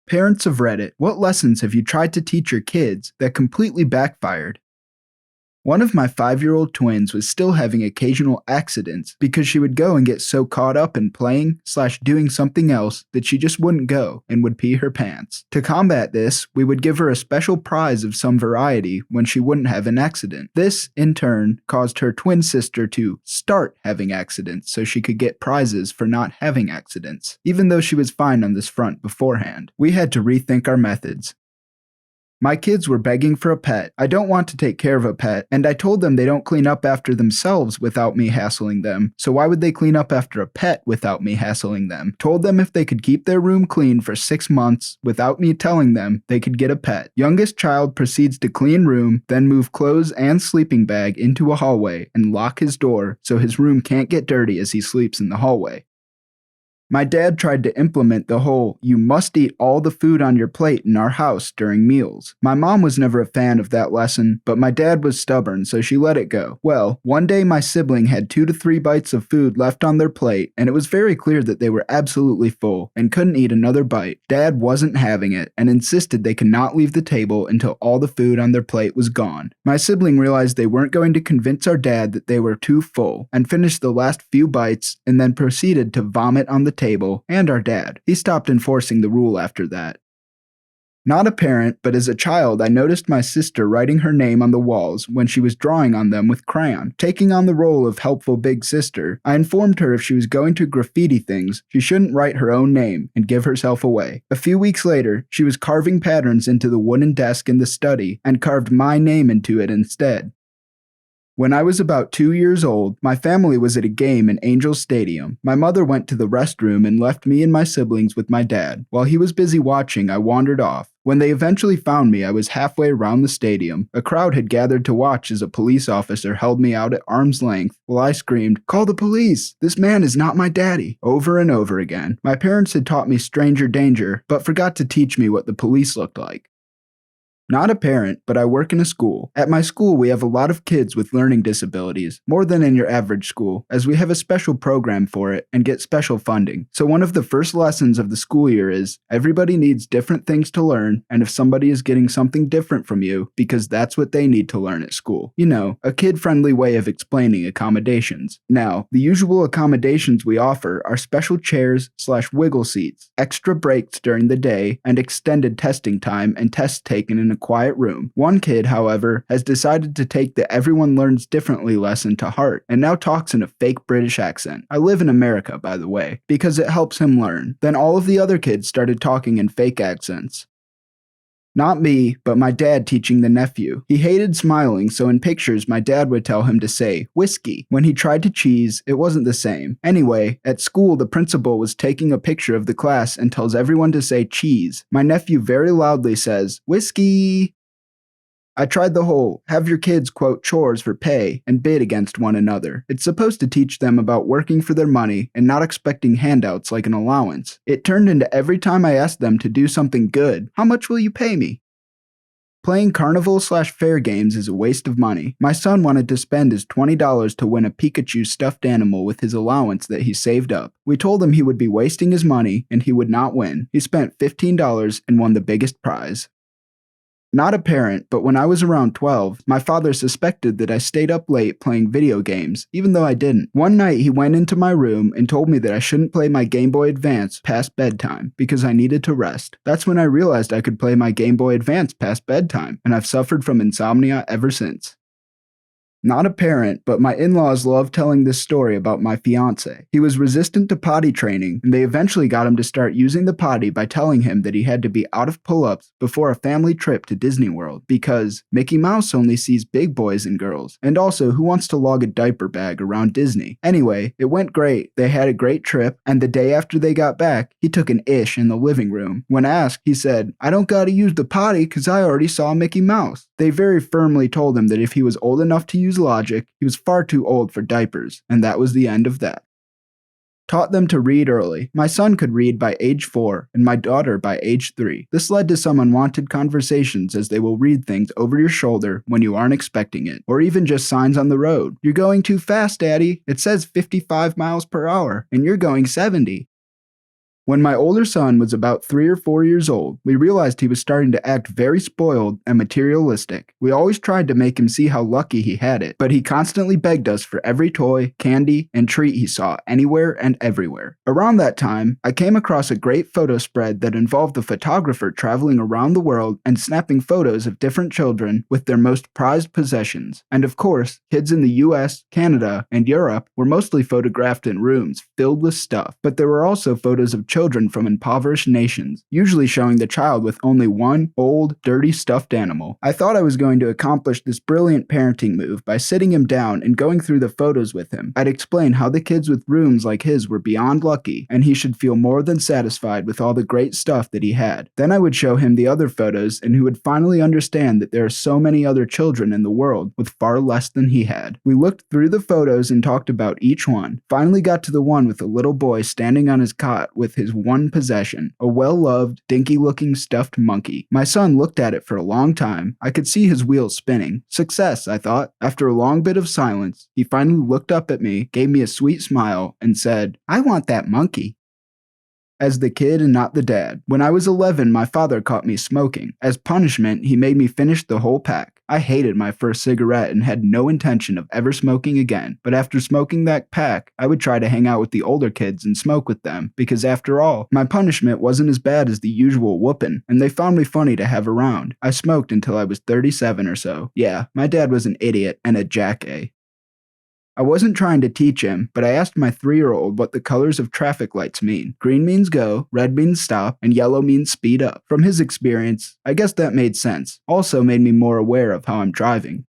Parents of Reddit, what lessons have you tried to teach your kids that completely backfired? One of my 5-year-old twins was still having occasional accidents because she would go and get so caught up in playing/doing something else that she just wouldn't go and would pee her pants. To combat this, we would give her a special prize of some variety when she wouldn't have an accident. This, in turn, caused her twin sister to start having accidents so she could get prizes for not having accidents, even though she was fine on this front beforehand. We had to rethink our methods. My kids were begging for a pet. I don't want to take care of a pet, and I told them they don't clean up after themselves without me hassling them, so why would they clean up after a pet without me hassling them? Told them if they could keep their room clean for 6 months without me telling them, they could get a pet. Youngest child proceeds to clean room, then move clothes and sleeping bag into a hallway and lock his door so his room can't get dirty as he sleeps in the hallway. My dad tried to implement the whole, you must eat all the food on your plate in our house during meals. My mom was never a fan of that lesson, but my dad was stubborn, so she let it go. Well, one day my sibling had 2 to 3 bites of food left on their plate, and it was very clear that they were absolutely full and couldn't eat another bite. Dad wasn't having it and insisted they could not leave the table until all the food on their plate was gone. My sibling realized they weren't going to convince our dad that they were too full and finished the last few bites and then proceeded to vomit on the table and our dad. He stopped enforcing the rule after that. Not a parent, but as a child, I noticed my sister writing her name on the walls when she was drawing on them with crayon. Taking on the role of helpful big sister, I informed her if she was going to graffiti things, she shouldn't write her own name and give herself away. A few weeks later, she was carving patterns into the wooden desk in the study and carved my name into it instead. When I was about 2 years old, my family was at a game in Angel Stadium. My mother went to the restroom and left me and my siblings with my dad. While he was busy watching, I wandered off. When they eventually found me, I was halfway around the stadium. A crowd had gathered to watch as a police officer held me out at arm's length while I screamed, "Call the police! This man is not my daddy!" over and over again. My parents had taught me stranger danger, but forgot to teach me what the police looked like. Not a parent, but I work in a school. At my school, we have a lot of kids with learning disabilities, more than in your average school, as we have a special program for it and get special funding. So one of the first lessons of the school year is, everybody needs different things to learn, and if somebody is getting something different from you, because that's what they need to learn at school. You know, a kid-friendly way of explaining accommodations. Now, the usual accommodations we offer are special chairs/wiggle seats, extra breaks during the day, and extended testing time and tests taken in a quiet room. One kid, however, has decided to take the everyone learns differently lesson to heart and now talks in a fake British accent. I live in America, by the way, because it helps him learn. Then all of the other kids started talking in fake accents. Not me, but my dad teaching the nephew. He hated smiling, so in pictures my dad would tell him to say, whiskey. When he tried to cheese, it wasn't the same. Anyway, at school the principal was taking a picture of the class and tells everyone to say cheese. My nephew very loudly says, whiskey. I tried the whole, have your kids quote chores for pay and bid against one another. It's supposed to teach them about working for their money and not expecting handouts like an allowance. It turned into every time I asked them to do something good, how much will you pay me? Playing carnival/fair games is a waste of money. My son wanted to spend his $20 to win a Pikachu stuffed animal with his allowance that he saved up. We told him he would be wasting his money and he would not win. He spent $15 and won the biggest prize. Not a parent, but when I was around 12, my father suspected that I stayed up late playing video games, even though I didn't. One night he went into my room and told me that I shouldn't play my Game Boy Advance past bedtime because I needed to rest. That's when I realized I could play my Game Boy Advance past bedtime, and I've suffered from insomnia ever since. Not a parent, but my in-laws love telling this story about my fiancé. He was resistant to potty training, and they eventually got him to start using the potty by telling him that he had to be out of pull-ups before a family trip to Disney World, because Mickey Mouse only sees big boys and girls, and also who wants to lug a diaper bag around Disney? Anyway, it went great, they had a great trip, and the day after they got back, he took an ish in the living room. When asked, he said, I don't gotta use the potty cause I already saw Mickey Mouse. They very firmly told him that if he was old enough to use logic, he was far too old for diapers, and that was the end of that. Taught them to read early. My son could read by age 4 and my daughter by age 3. This led to some unwanted conversations as they will read things over your shoulder when you aren't expecting it, or even just signs on the road. You're going too fast, Daddy. It says 55 miles per hour, and you're going 70. When my older son was about 3 or 4 years old, we realized he was starting to act very spoiled and materialistic. We always tried to make him see how lucky he had it, but he constantly begged us for every toy, candy, and treat he saw anywhere and everywhere. Around that time, I came across a great photo spread that involved a photographer traveling around the world and snapping photos of different children with their most prized possessions. And of course, kids in the US, Canada, and Europe were mostly photographed in rooms filled with stuff, but there were also photos of children from impoverished nations, usually showing the child with only one old, dirty stuffed animal. I thought I was going to accomplish this brilliant parenting move by sitting him down and going through the photos with him. I'd explain how the kids with rooms like his were beyond lucky, and he should feel more than satisfied with all the great stuff that he had. Then I would show him the other photos, and he would finally understand that there are so many other children in the world with far less than he had. We looked through the photos and talked about each one. Finally got to the one with a little boy standing on his cot with his one possession, a well-loved, dinky-looking stuffed monkey. My son looked at it for a long time. I could see his wheels spinning. Success, I thought. After a long bit of silence, he finally looked up at me, gave me a sweet smile, and said, "I want that monkey." As the kid and not the dad. When I was 11, my father caught me smoking. As punishment, he made me finish the whole pack. I hated my first cigarette and had no intention of ever smoking again, but after smoking that pack, I would try to hang out with the older kids and smoke with them, because after all, my punishment wasn't as bad as the usual whooping, and they found me funny to have around. I smoked until I was 37 or so. Yeah, my dad was an idiot and a jackass. I wasn't trying to teach him, but I asked my 3-year-old what the colors of traffic lights mean. Green means go, red means stop, and yellow means speed up. From his experience, I guess that made sense. Also made me more aware of how I'm driving.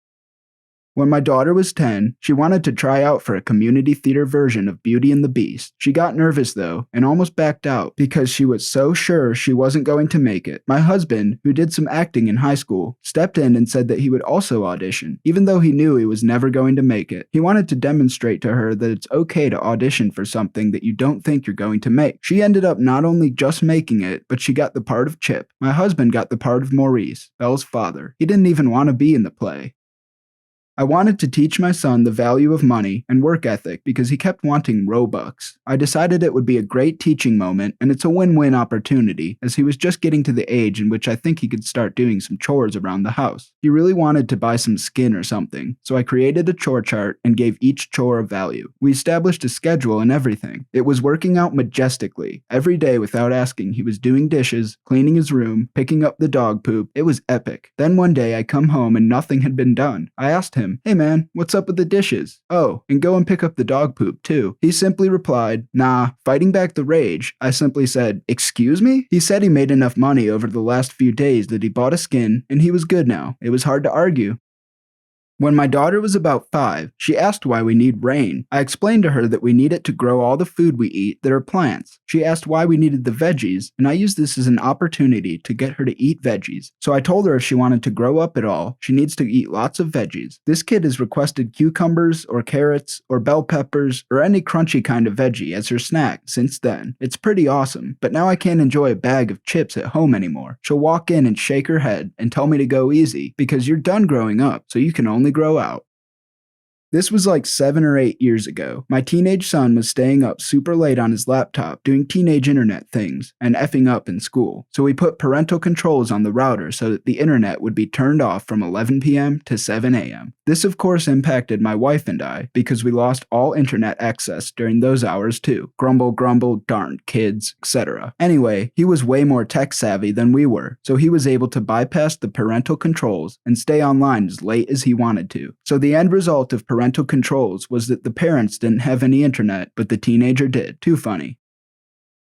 When my daughter was 10, she wanted to try out for a community theater version of Beauty and the Beast. She got nervous though, and almost backed out because she was so sure she wasn't going to make it. My husband, who did some acting in high school, stepped in and said that he would also audition, even though he knew he was never going to make it. He wanted to demonstrate to her that it's okay to audition for something that you don't think you're going to make. She ended up not only just making it, but she got the part of Chip. My husband got the part of Maurice, Belle's father. He didn't even want to be in the play. I wanted to teach my son the value of money and work ethic because he kept wanting Robux. I decided it would be a great teaching moment, and it's a win-win opportunity, as he was just getting to the age in which I think he could start doing some chores around the house. He really wanted to buy some skin or something, so I created a chore chart and gave each chore a value. We established a schedule and everything. It was working out majestically. Every day without asking, he was doing dishes, cleaning his room, picking up the dog poop. It was epic. Then one day I come home and nothing had been done. I asked him, "Hey man, what's up with the dishes? Oh, and go and pick up the dog poop too." He simply replied, "Nah." Fighting back the rage, I simply said, "Excuse me?" He said he made enough money over the last few days that he bought a skin, and he was good now. It was hard to argue. When my daughter was about 5, she asked why we need rain. I explained to her that we need it to grow all the food we eat that are plants. She asked why we needed the veggies, and I used this as an opportunity to get her to eat veggies. So I told her if she wanted to grow up at all, she needs to eat lots of veggies. This kid has requested cucumbers or carrots or bell peppers or any crunchy kind of veggie as her snack since then. It's pretty awesome, but now I can't enjoy a bag of chips at home anymore. She'll walk in and shake her head and tell me to go easy because you're done growing up, so you can only grow out. This was like 7 or 8 years ago. My teenage son was staying up super late on his laptop doing teenage internet things and effing up in school. So we put parental controls on the router so that the internet would be turned off from 11 p.m. to 7 a.m. This of course impacted my wife and I because we lost all internet access during those hours too. Grumble, grumble, darn kids, etc. Anyway, he was way more tech savvy than we were, so he was able to bypass the parental controls and stay online as late as he wanted to. So the end result of parental controls was that the parents didn't have any internet, but the teenager did. Too funny.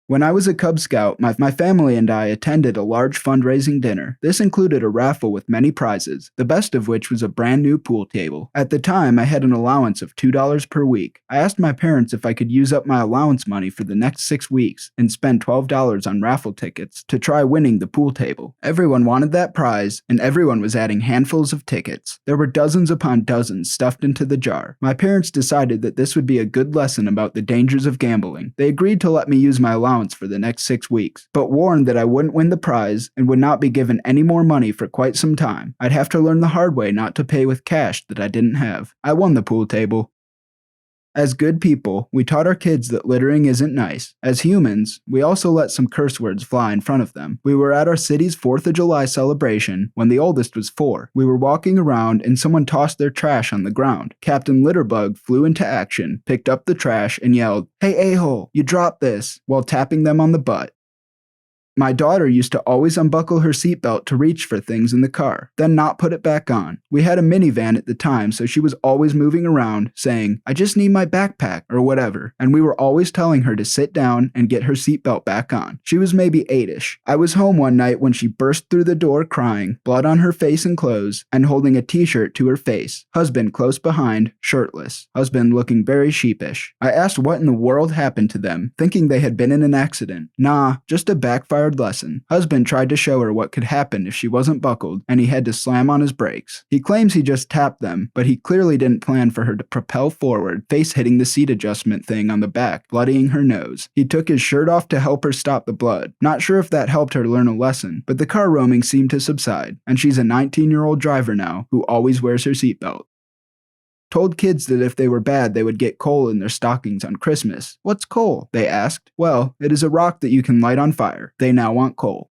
When I was a Cub Scout, my family and I attended a large fundraising dinner. This included a raffle with many prizes, the best of which was a brand new pool table. At the time, I had an allowance of $2 per week. I asked my parents if I could use up my allowance money for the next 6 weeks and spend $12 on raffle tickets to try winning the pool table. Everyone wanted that prize, and everyone was adding handfuls of tickets. There were dozens upon dozens stuffed into the jar. My parents decided that this would be a good lesson about the dangers of gambling. They agreed to let me use my allowance for the next 6 weeks, but warned that I wouldn't win the prize and would not be given any more money for quite some time. I'd have to learn the hard way not to pay with cash that I didn't have. I won the pool table. As good people, we taught our kids that littering isn't nice. As humans, we also let some curse words fly in front of them. We were at our city's 4th of July celebration when the oldest was 4. We were walking around and someone tossed their trash on the ground. Captain Litterbug flew into action, picked up the trash, and yelled, "Hey a-hole, you dropped this," while tapping them on the butt. My daughter used to always unbuckle her seatbelt to reach for things in the car, then not put it back on. We had a minivan at the time, so she was always moving around, saying, "I just need my backpack," or whatever, and we were always telling her to sit down and get her seatbelt back on. She was maybe 8-ish. I was home one night when she burst through the door crying, blood on her face and clothes, and holding a t-shirt to her face. Husband close behind, shirtless. Husband looking very sheepish. I asked what in the world happened to them, thinking they had been in an accident. Nah, just a backfired lesson. Husband tried to show her what could happen if she wasn't buckled, and he had to slam on his brakes. He claims he just tapped them, but he clearly didn't plan for her to propel forward, face hitting the seat adjustment thing on the back, bloodying her nose. He took his shirt off to help her stop the blood. Not sure if that helped her learn a lesson, but the car roaming seemed to subside, and she's a 19-year-old driver now who always wears her seatbelt. Told kids that if they were bad, they would get coal in their stockings on Christmas. "What's coal?" they asked. "Well, it is a rock that you can light on fire." They now want coal.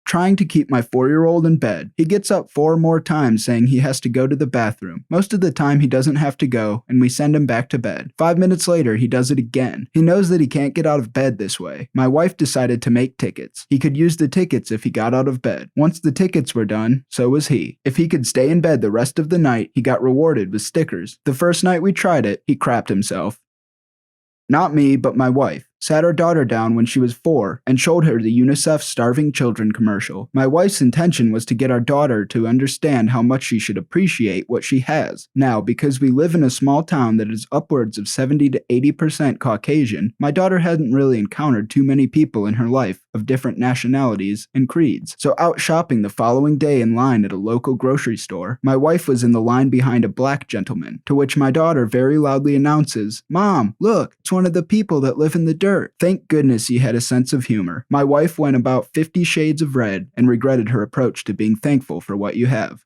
Trying to keep my 4-year-old in bed. He gets up 4 more times saying he has to go to the bathroom. Most of the time he doesn't have to go, and we send him back to bed. 5 minutes later, he does it again. He knows that he can't get out of bed this way. My wife decided to make tickets. He could use the tickets if he got out of bed. Once the tickets were done, so was he. If he could stay in bed the rest of the night, he got rewarded with stickers. The first night we tried it, he crapped himself. Not me, but my wife. Sat our daughter down when she was 4 and showed her the UNICEF Starving Children commercial. My wife's intention was to get our daughter to understand how much she should appreciate what she has. Now, because we live in a small town that is upwards of 70 to 80% Caucasian, my daughter hadn't really encountered too many people in her life of different nationalities and creeds. So out shopping the following day in line at a local grocery store, my wife was in the line behind a black gentleman, to which my daughter very loudly announces, "Mom, look, it's one of the people that live in the dirt." Thank goodness he had a sense of humor. My wife went about 50 shades of red and regretted her approach to being thankful for what you have.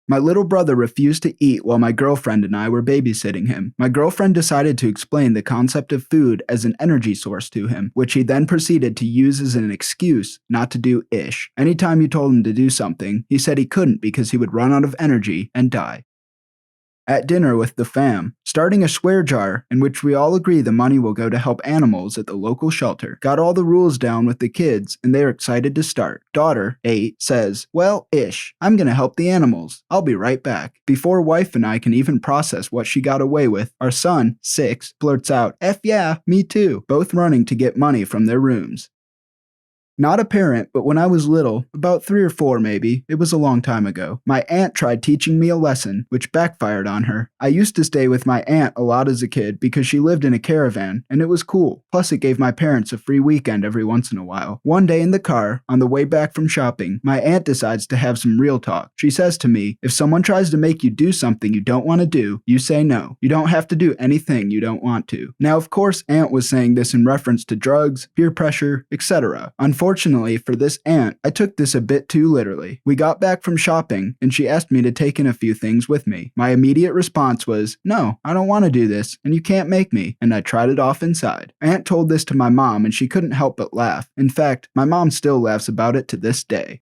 My little brother refused to eat while my girlfriend and I were babysitting him. My girlfriend decided to explain the concept of food as an energy source to him, which he then proceeded to use as an excuse not to do ish. Anytime you told him to do something, he said he couldn't because he would run out of energy and die. At dinner with the fam, starting a swear jar in which we all agree the money will go to help animals at the local shelter. Got all the rules down with the kids and they're excited to start. Daughter, 8, says, "Well, ish, I'm gonna help the animals. I'll be right back." Before wife and I can even process what she got away with, our son, 6, blurts out, "F yeah, me too," both running to get money from their rooms. Not a parent, but when I was little, about 3 or 4 maybe, it was a long time ago, my aunt tried teaching me a lesson, which backfired on her. I used to stay with my aunt a lot as a kid because she lived in a caravan, and it was cool. Plus it gave my parents a free weekend every once in a while. One day in the car, on the way back from shopping, my aunt decides to have some real talk. She says to me, "If someone tries to make you do something you don't want to do, you say no. You don't have to do anything you don't want to." Now, of course, aunt was saying this in reference to drugs, peer pressure, etc. Unfortunately for this aunt, I took this a bit too literally. We got back from shopping, and she asked me to take in a few things with me. My immediate response was, "No, I don't want to do this, and you can't make me," and I tried it off inside. Aunt told this to my mom, and she couldn't help but laugh. In fact, my mom still laughs about it to this day.